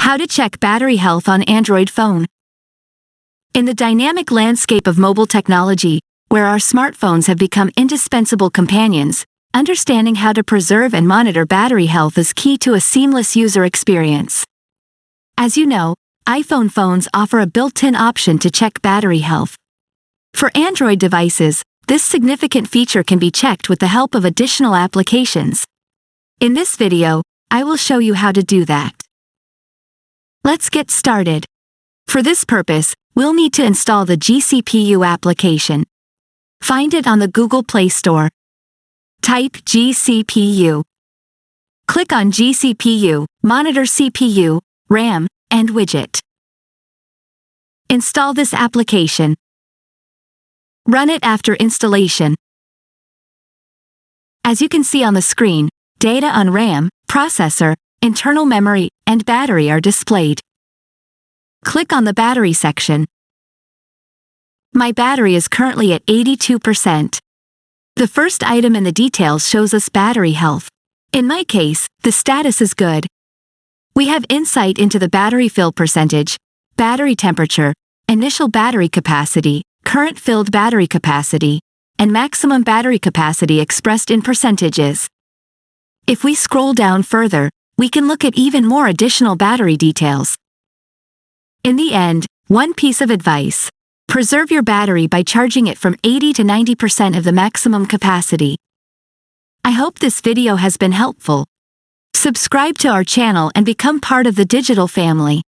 How to check battery health on Android phone. In the dynamic landscape of mobile technology, where our smartphones have become indispensable companions, understanding how to preserve and monitor battery health is key to a seamless user experience. As you know, iPhone phones offer a built-in option to check battery health. For Android devices, this significant feature can be checked with the help of additional applications. In this video, I will show you how to do that. Let's get started. For this purpose, we'll need to install the GCPU application. Find it on the Google Play Store. Type GCPU. Click on GCPU, monitor CPU, RAM, and widget. Install this application. Run it after installation. As you can see on the screen, data on RAM, processor, internal memory, and battery are displayed. Click on the battery section. My battery is currently at 82%. The first item in the details shows us battery health. In my case, the status is good. We have insight into the battery fill percentage, battery temperature, initial battery capacity, current filled battery capacity, and maximum battery capacity expressed in percentages. If we scroll down further, we can look at even more additional battery details. In the end, one piece of advice: preserve your battery by charging it from 80 to 90% of the maximum capacity. I hope this video has been helpful. Subscribe to our channel and become part of the digital family.